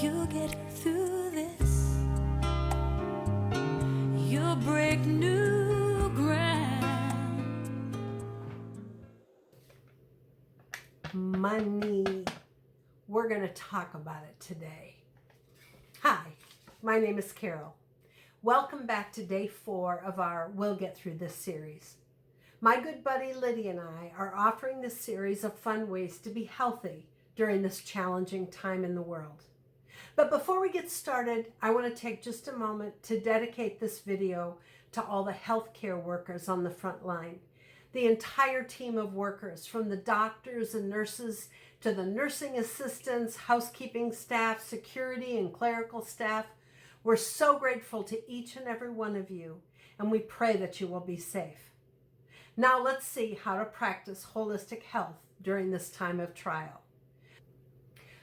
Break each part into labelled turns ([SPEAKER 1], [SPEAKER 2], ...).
[SPEAKER 1] You'll get through this. You'll break new ground.
[SPEAKER 2] Money. We're going to talk about it today. Hi, my name is Carol. Welcome back to day 4 of our We'll Get Through This series. My good buddy Lydia and I are offering this series of fun ways to be healthy during this challenging time in the world. But before we get started, I want to take just a moment to dedicate this video to all the healthcare workers on the front line. The entire team of workers, from the doctors and nurses to the nursing assistants, housekeeping staff, security and clerical staff. We're so grateful to each and every one of you, and we pray that you will be safe. Now let's see how to practice holistic health during this time of trial.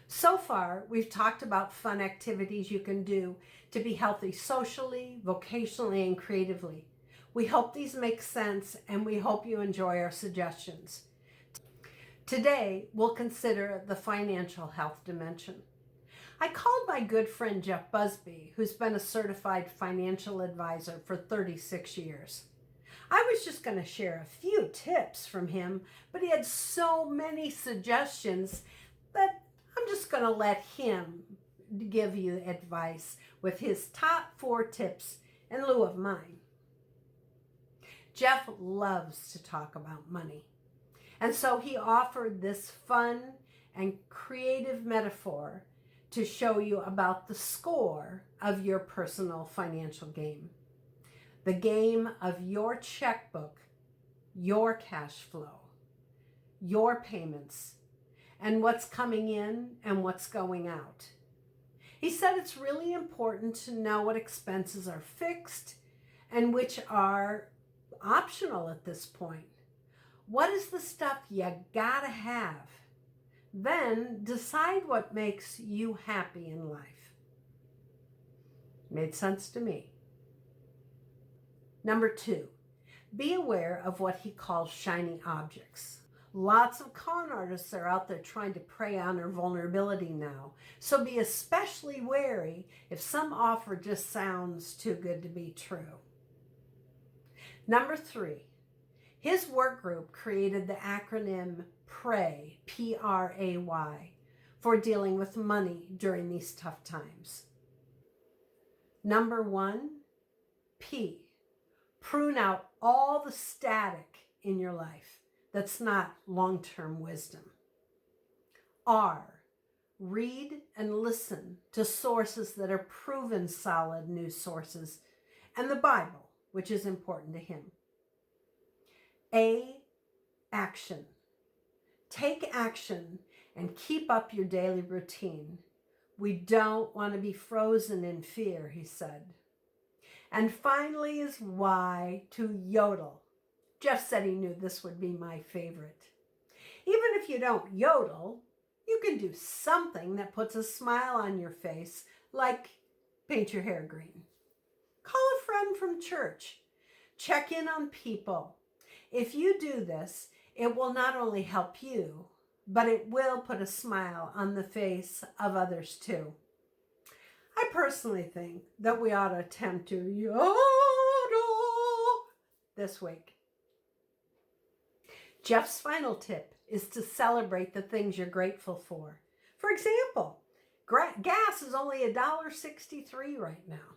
[SPEAKER 2] So far, we've talked about fun activities you can do to be healthy socially, vocationally, and creatively. We hope these make sense, and we hope you enjoy our suggestions. Today, we'll consider the financial health dimension. I called my good friend Jeff Busbee, who's been a certified financial advisor for 36 years. I was just going to share a few tips from him, but he had so many suggestions that I'm just going to let him give you advice with his top 4 tips in lieu of mine. Jeff loves to talk about money, and so he offered this fun and creative metaphor to show you about the score of your personal financial game. The game of your checkbook, your cash flow, your payments, and what's coming in and what's going out. He said it's really important to know what expenses are fixed and which are optional at this point. What is the stuff you gotta have? Then decide what makes you happy in life. Made sense to me. Number 2, be aware of what he calls shiny objects. Lots of con artists are out there trying to prey on our vulnerability now, so be especially wary if some offer just sounds too good to be true. Number 3, his work group created the acronym PRAY, P-R-A-Y, for dealing with money during these tough times. Number 1, P, prune out all the static in your life that's not long-term wisdom. R, read and listen to sources that are proven solid news sources, and the Bible, which is important to him. A, action. Take action and keep up your daily routine. We don't want to be frozen in fear, he said. And finally is Y, to yodel. Jeff said he knew this would be my favorite. Even if you don't yodel, you can do something that puts a smile on your face, like paint your hair green. Call a friend from church. Check in on people. If you do this, it will not only help you, but it will put a smile on the face of others too. I personally think that we ought to attempt to yodel this week. Jeff's final tip is to celebrate the things you're grateful for. For example, gas is only $1.63 right now.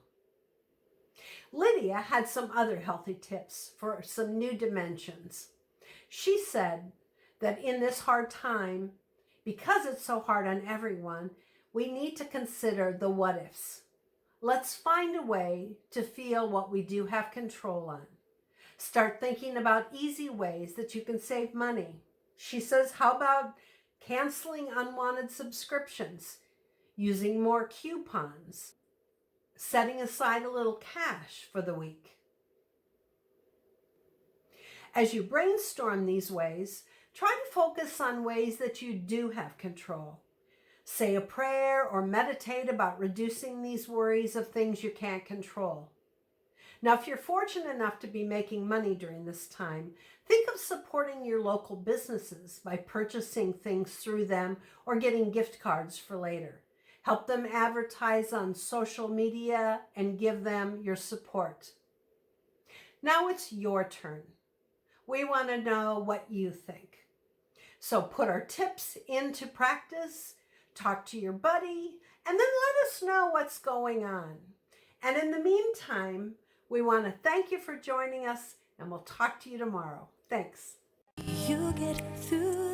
[SPEAKER 2] Lydia had some other healthy tips for some new dimensions. She said that in this hard time, because it's so hard on everyone, we need to consider the what ifs. Let's find a way to feel what we do have control on. Start thinking about easy ways that you can save money. She says, how about canceling unwanted subscriptions, using more coupons, setting aside a little cash for the week? As you brainstorm these ways, try to focus on ways that you do have control. Say a prayer or meditate about reducing these worries of things you can't control. Now, if you're fortunate enough to be making money during this time, think of supporting your local businesses by purchasing things through them or getting gift cards for later. Help them advertise on social media and give them your support. Now it's your turn. We want to know what you think. So put our tips into practice, talk to your buddy, and then let us know what's going on. And in the meantime, we want to thank you for joining us, and we'll talk to you tomorrow. Thanks.
[SPEAKER 1] You get through